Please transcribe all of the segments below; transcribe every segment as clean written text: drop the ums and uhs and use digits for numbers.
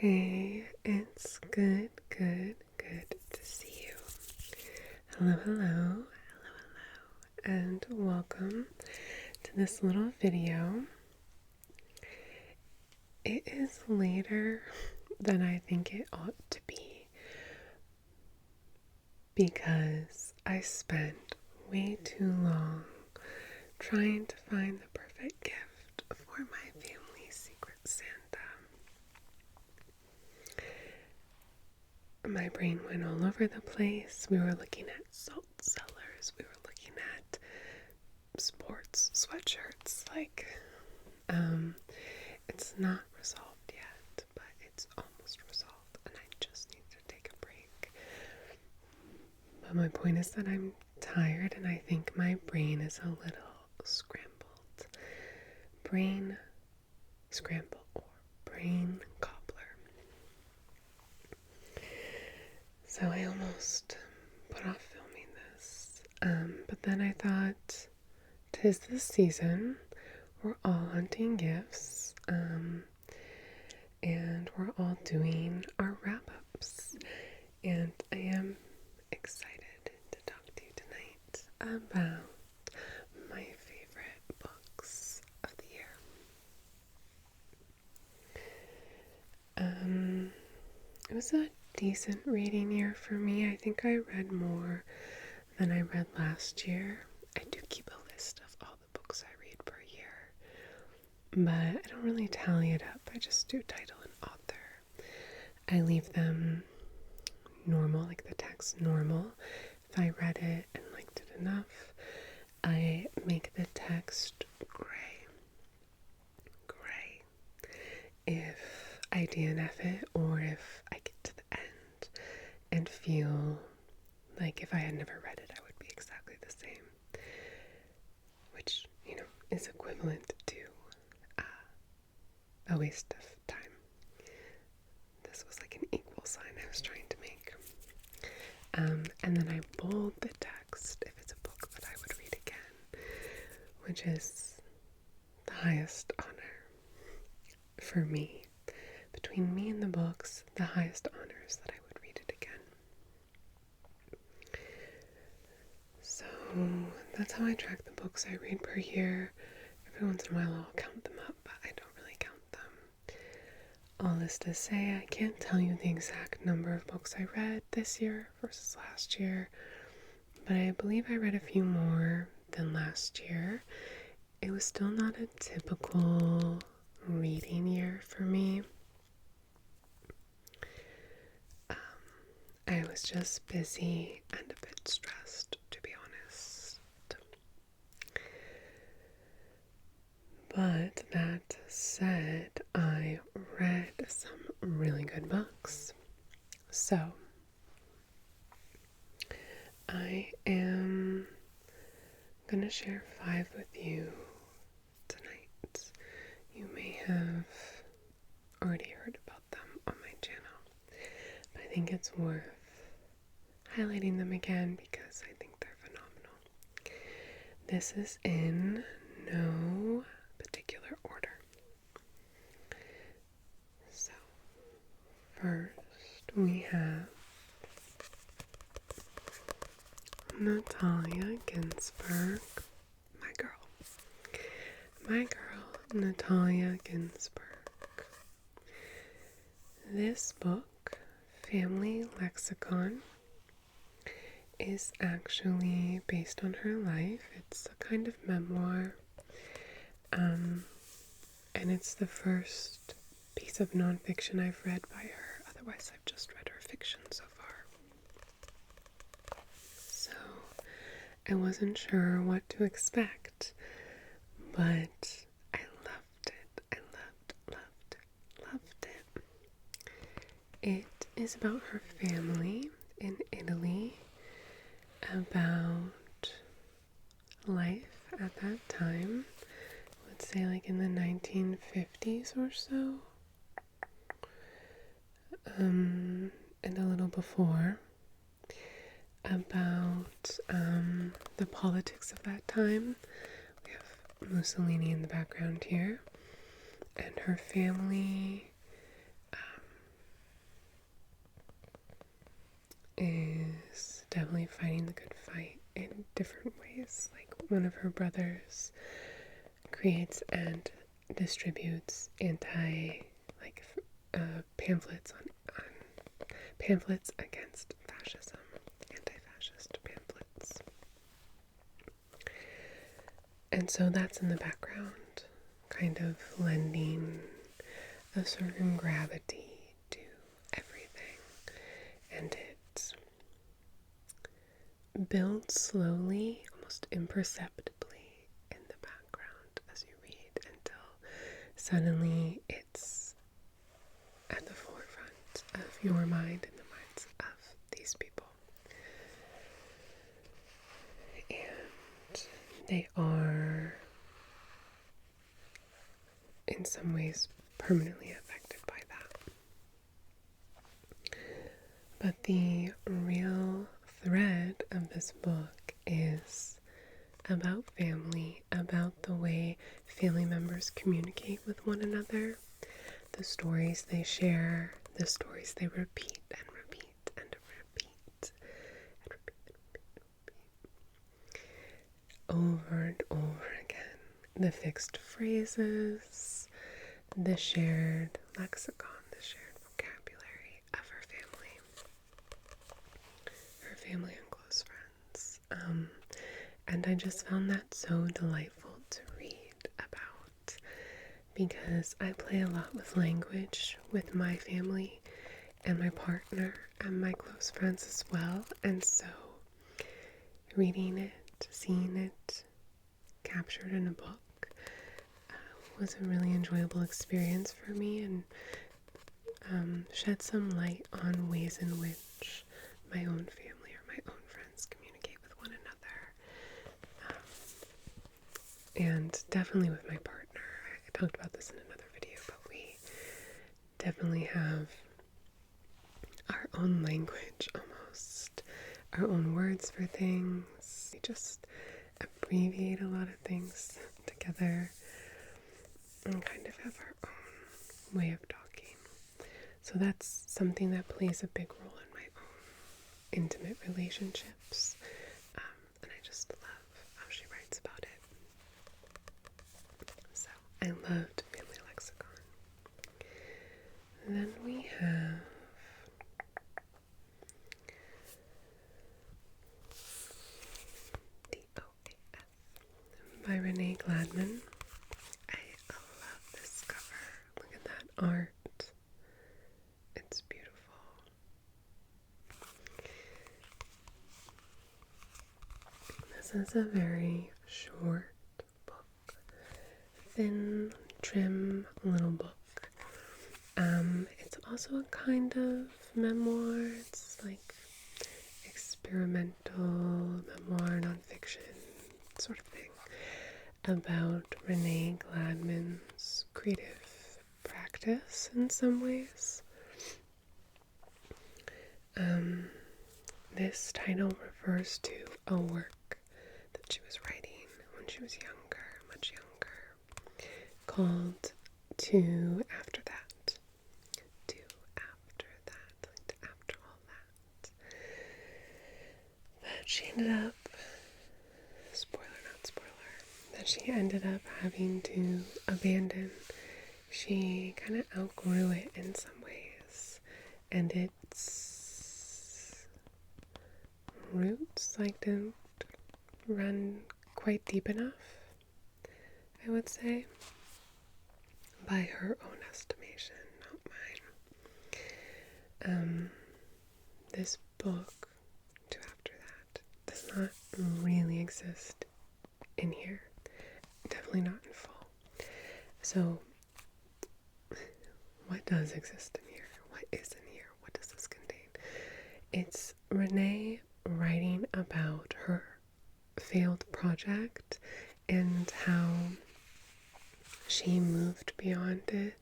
Hey, it's good to see you. Hello, and welcome to this little video. It is later than I think it ought to be because I spent way too long trying to find the perfect gift for my family's Secret Santa. My brain went all over the place. We were looking at salt cellars. We were looking at sports sweatshirts. It's not resolved yet, but it's almost resolved, and I just need to take a break. But my point is that I'm tired, and I think my brain is a little scrambled. Brain scramble or brain cobbler. So I almost put off filming this. But then I thought, 'tis the season. We're all hunting gifts. And we're all doing our wrap-ups. And I am excited to talk to you tonight about my favorite books of the year. It was a decent reading year for me. I think I read more than I read last year. I do keep a list of all the books I read per year, but I don't really tally it up. I just do title and author. I leave them normal, like the text normal. If I read it and liked it enough, I make the text gray. If I DNF it, or if I get to the end and feel like if I had never read it, I would be exactly the same, which, is equivalent to a waste of time. This was like an equal sign I was trying to make. And then I bold the text if it's a book that I would read again, which is the highest honor for me. Between me and the books, the highest honor is that I would read it again. So that's how I track the books I read per year. Every once in a while I'll count them up, but I don't really count them. All this to say, I can't tell you the exact number of books I read this year versus last year, but I believe I read a few more than last year. It was still not a typical reading year for me. I was just busy and a bit stressed, to be honest. But that said, I read some really good books. So, I am gonna share 5 with you tonight. You may have already heard about them on my channel, but I think it's worth highlighting them again because I think they're phenomenal. This is in no particular order. So, first we have Natalia Ginsburg, my girl, Natalia Ginsburg. This book, Family Lexicon, is actually based on her life. It's a kind of memoir, and it's the first piece of nonfiction I've read by her. Otherwise, I've just read her fiction so far. So, I wasn't sure what to expect, but I loved it. I loved it. It is about her family in Italy, about life at that time. Let's say like in the 1950s or so, and a little before, about the politics of that time. We have Mussolini in the background here, and her family one of her brothers creates and distributes pamphlets on pamphlets against fascism, anti-fascist pamphlets. And so that's in the background, kind of lending a certain gravity to everything. And it builds slowly, almost imperceptibly in the background as you read until suddenly it's at the forefront of your mind and the minds of these people. And they are, in some ways, permanently affected by that. But the real thread of this book is about family, about the way family members communicate with one another, the stories they share, the stories they repeat and repeat and repeat and repeat over and over again. The fixed phrases, the shared lexicon, the shared vocabulary of her family and close friends. And I just found that so delightful to read about, because I play a lot with language with my family and my partner and my close friends as well. And so reading it, seeing it captured in a book was a really enjoyable experience for me, and shed some light on ways in which my own family or my own friends communicate with one another. And definitely with my partner. I talked about this in another video, but we definitely have our own language almost, our own words for things. We just abbreviate a lot of things together and kind of have our own way of talking. So that's something that plays a big role in my own intimate relationships. And I just love how she writes about it. So I loved Family Lexicon. And then we have the OAF by Renee Gladman. I love this cover. Look at that art. It's beautiful. This is a very short book. Thin, trim little book. It's also a kind of memoir. It's like experimental memoir, nonfiction sort of thing about Renee Gladman's creative practice in some ways. This title refers to a work that she was writing when she was younger, much younger, called To After That. To After That, like to after all that. That she ended up, that she ended up having to abandon. She kind of outgrew it in some ways, and its roots didn't run quite deep enough, I would say, by her own estimation, not mine. This book, To After That, does not really exist in here. Definitely not in full. So, what does exist in here? What is in here? What does this contain? It's Renee writing about her failed project and how she moved beyond it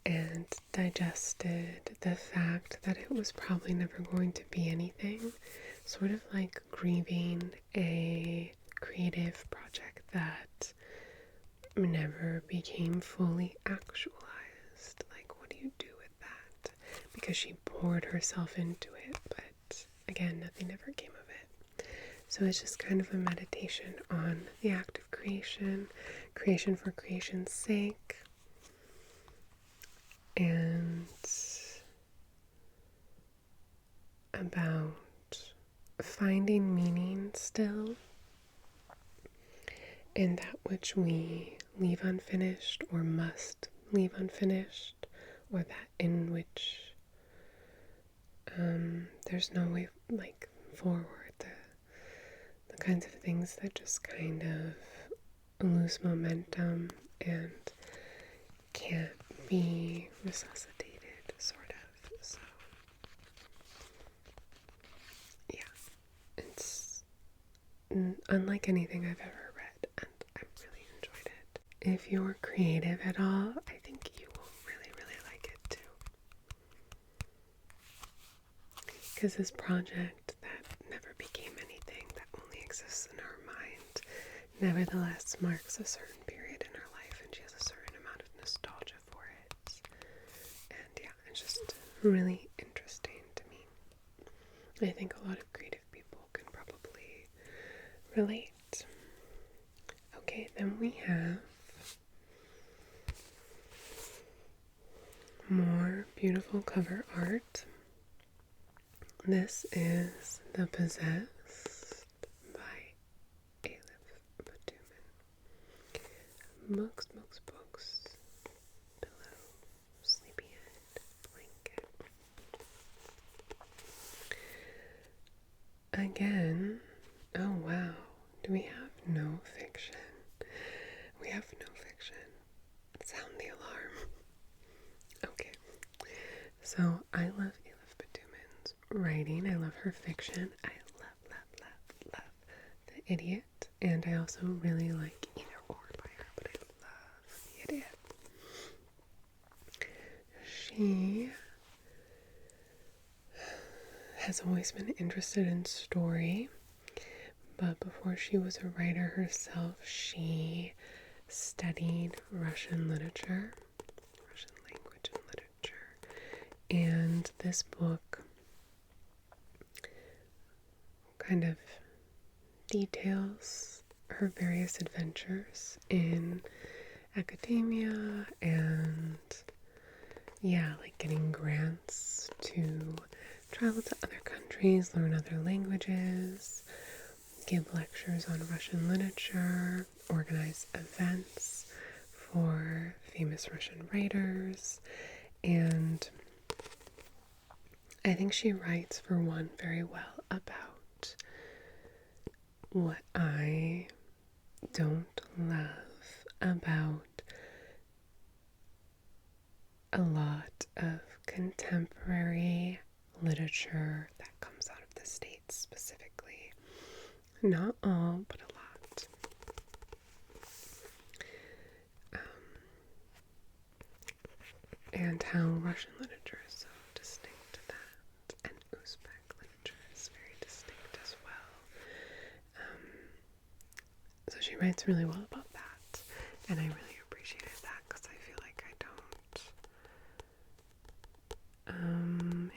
and digested the fact that it was probably never going to be anything, sort of like grieving a creative project that never became fully actualized. Like, what do you do with that? Because she poured herself into it, but again, nothing ever came of it. So it's just kind of a meditation on the act of creation, creation for creation's sake, and about finding meaning still in that which we leave unfinished or must leave unfinished, or that in which there's no way forward. The kinds of things that just kind of lose momentum and can't be resuscitated, sort of. So, yeah, it's unlike anything I've ever read, and I really enjoyed it. If you're creative at all, I think you will really, really like it too. Because this project that never became anything, that only exists in our mind, nevertheless marks a certain period in her life, and she has a certain amount of nostalgia for it. And yeah, it's just really interesting to me. I think a lot of creative people can probably relate. Okay, then we have more beautiful cover art. This is The Possessed by Aleph Batuman. Books, books, books. Pillow, sleepyhead, blanket. Again, oh wow, do we have no fiction? We have no fiction. Sound the alarm. Okay, so I love Aleph Batuman's writing. I love her fiction. I love, love, love, love The Idiot. And I also really like Either Or by her, but I love The Idiot. She has always been interested in story, but before she was a writer herself, she studied Russian literature, Russian language and literature, and this book kind of details her various adventures in academia and getting grants to travel to other countries, learn other languages, give lectures on Russian literature, organize events for famous Russian writers, and I think she writes, for one, very well about what I don't love about a lot of contemporary literature that comes out of the States specifically. Not all, but a lot. And how Russian literature is so distinct to that, and Uzbek literature is very distinct as well. So she writes really well about that, and I really appreciated that because I feel like I don't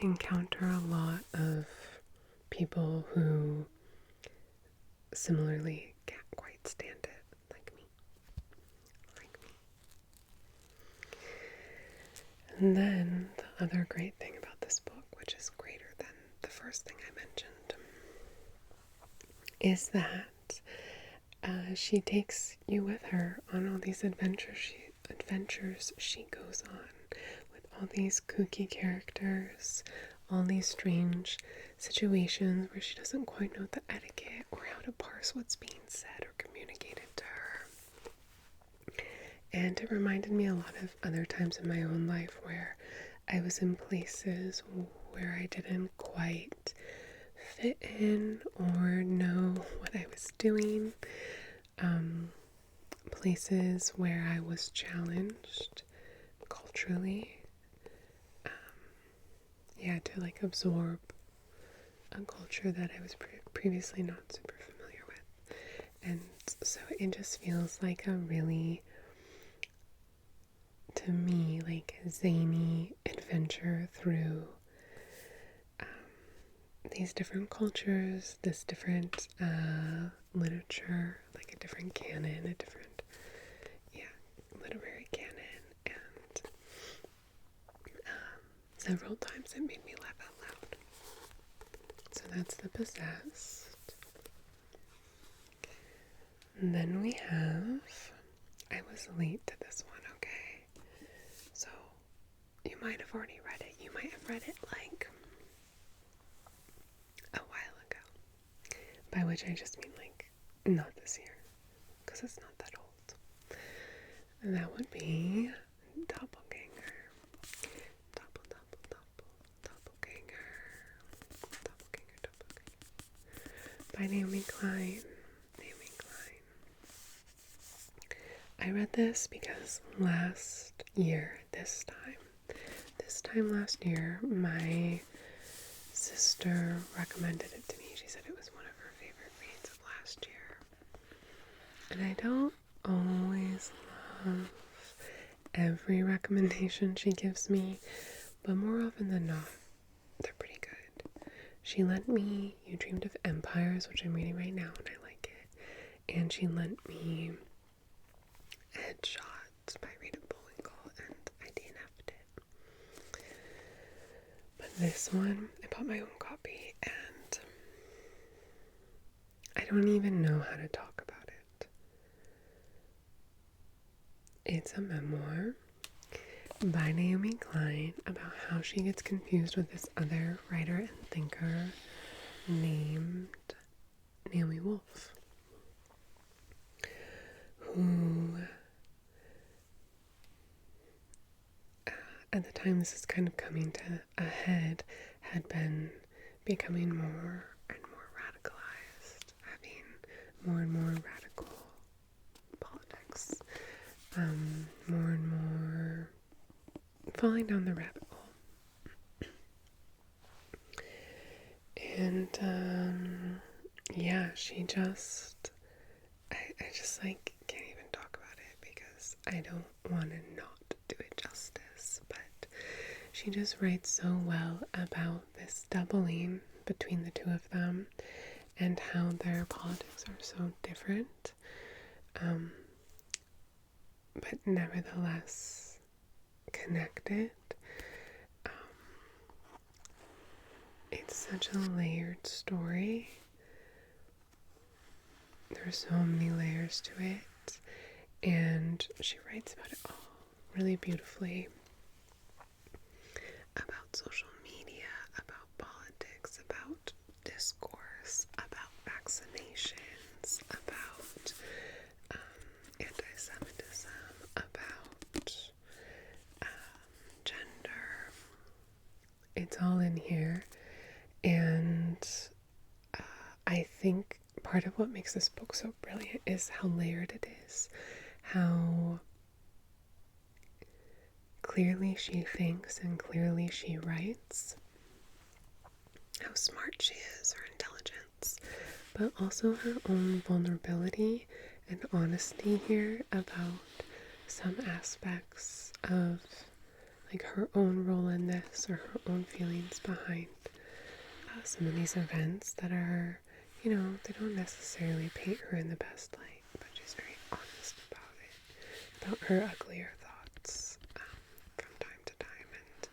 encounter a lot of people who similarly can't quite stand it like me. And then the other great thing about this book, which is greater than the first thing I mentioned, is that she takes you with her on all these adventures she goes on with all these kooky characters, all these strange situations where she doesn't quite know the etiquette or how to parse what's being said or communicated to her. And it reminded me a lot of other times in my own life where I was in places where I didn't quite fit in or know what I was doing. Places where I was challenged culturally. To absorb a culture that I was previously not super familiar with. And so it just feels like a really, to me, zany adventure through these different cultures, this different literature, like a different canon, a different, literary canon, and several times it made me laugh out loud. So that's The Possessed. And then we have, I was late to this one, okay? So you might have already read it. You might have read it like a while ago. By which I just mean like not this year, because it's not that old. And that would be Doppelganger. Doppelganger. By Naomi Klein. I read this because last year, this time last year, my sister recommended it to me. She said it was one of her favorite reads of last year. And I don't always love every recommendation she gives me, but more often than not, they're pretty good. She lent me You Dreamed of Empires, which I'm reading right now, and I like it. And she lent me Headshots by Rita Bullwinkle, and I DNF'd it. But this one, I bought my own copy, and I don't even know how to talk about it. It's a memoir by Naomi Klein about how she gets confused with this other writer and thinker named Naomi Wolf, who at the time this is kind of coming to a head, had been becoming more and more radicalized, having more and more radical politics, more and more falling down the rabbit hole. And she just, I just like can't even talk about it because I don't want to not do it justice, but she just writes so well about this doubling between the two of them and how their politics are so different, but nevertheless connected. It's such a layered story. There are so many layers to it, and she writes about it all really beautifully. About social media, about politics, about discourse, about vaccinations, about anti-Semitism, about gender. It's all in here, and I think part of what makes this book so brilliant is how layered it is, how clearly she thinks and clearly she writes, how smart she is, her intelligence, but also her own vulnerability and honesty here about some aspects of like her own role in this, or her own feelings behind some of these events that are, they don't necessarily paint her in the best light, but she's very honest about it, about her uglier thoughts from time to time. And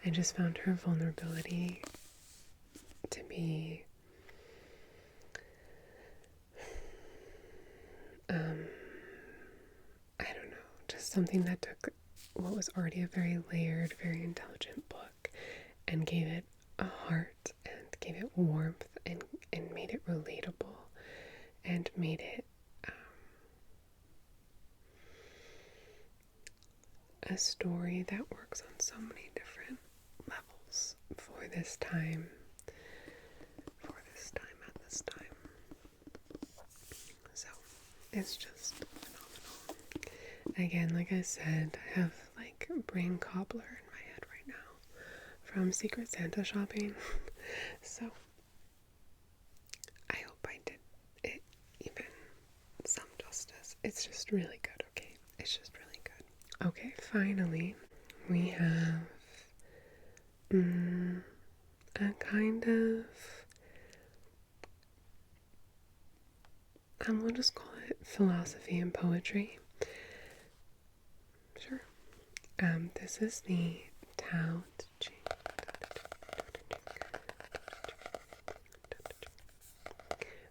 I just found her vulnerability to be I don't know, just something that took what was already a very layered, very intelligent book and gave it a heart and gave it warmth and made it relatable and made it a story that works on so many different levels for this time at this time. So it's just phenomenal. Again, like I said, I have like brain cobbler in my head right now from Secret Santa shopping. So I hope I did it even some justice. It's just really good, okay? It's just really good. Okay, finally, we have a kind of, we'll just call it philosophy and poetry. Sure. This is the Tao Te Ching.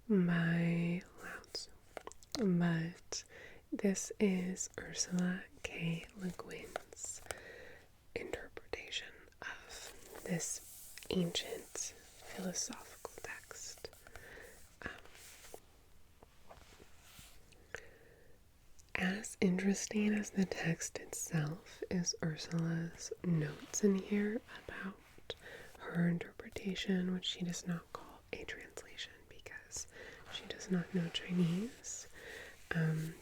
By Lao Tzu. But this is Ursula K. Le Guin's interpretation of this ancient philosophical text. As interesting as the text itself is Ursula's notes in here about her interpretation, which she does not call a translation because she does not know Chinese.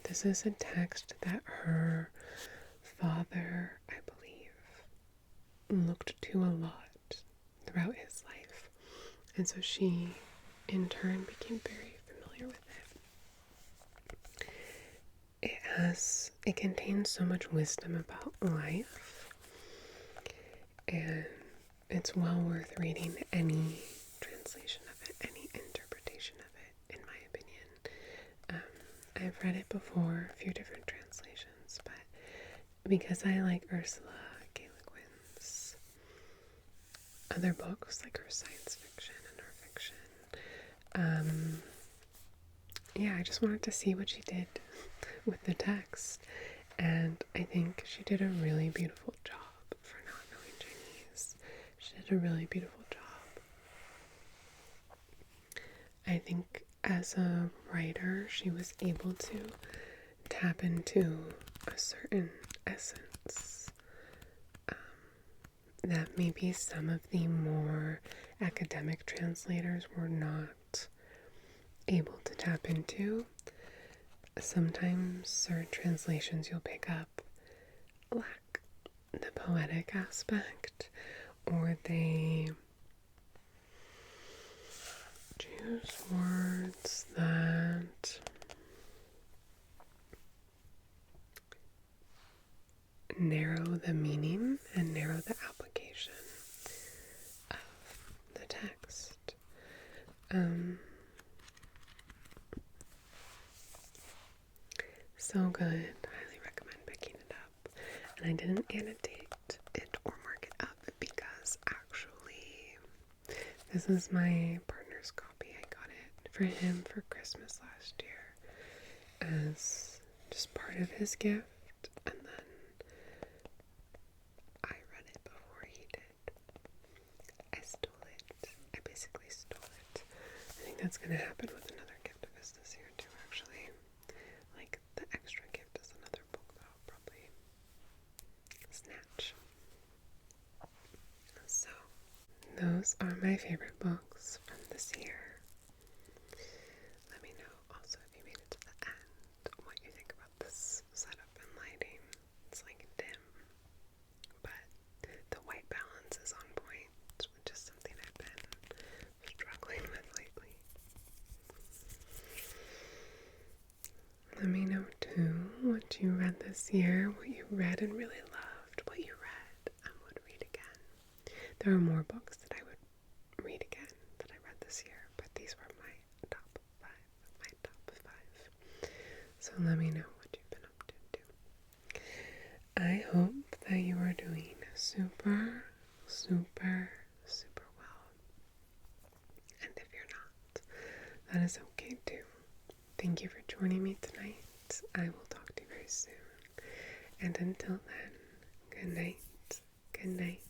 This is a text that her father, I believe, looked to a lot throughout his life. And so she, in turn, became very familiar with it. It contains so much wisdom about life, and it's well worth reading any translation of it, any interpretation of it, in my opinion. I've read it before, a few different translations, but because I like Ursula K. Le Guin's other books, like her science fiction and her fiction, I just wanted to see what she did with the text, and I think she did a really beautiful job for not knowing Chinese. She did a really beautiful job. I think as a writer, she was able to tap into a certain essence that maybe some of the more academic translators were not able to tap into. Sometimes certain translations you'll pick up lack the poetic aspect, or they choose words that narrow the meaning and narrow the application of the text. So good. Highly recommend picking it up. And I didn't annotate it or mark it up because actually this is my partner's copy. I got it for him for Christmas last year as just part of his gift, and then I read it before he did. I stole it. I basically stole it. I think that's going to happen with another gift of his this year too, actually. Like, the extra gift is another book that I'll probably snatch. So, those are my favorite books from this year. Let me know also if you made it to the end, what you think about this setup and lighting. It's like dim, but the white balance is on point, which is something I've been struggling with lately. Let me know too what you read this year, what you read and really loved, what you read and would read again. There are more books that I would read again that I read this year, but these were my top five. So let me know what you've been up to too. I hope that you are doing super, super, super well. And if you're not, that is okay too. Thank you for joining me tonight. I will talk to you very soon. And until then, good night, good night,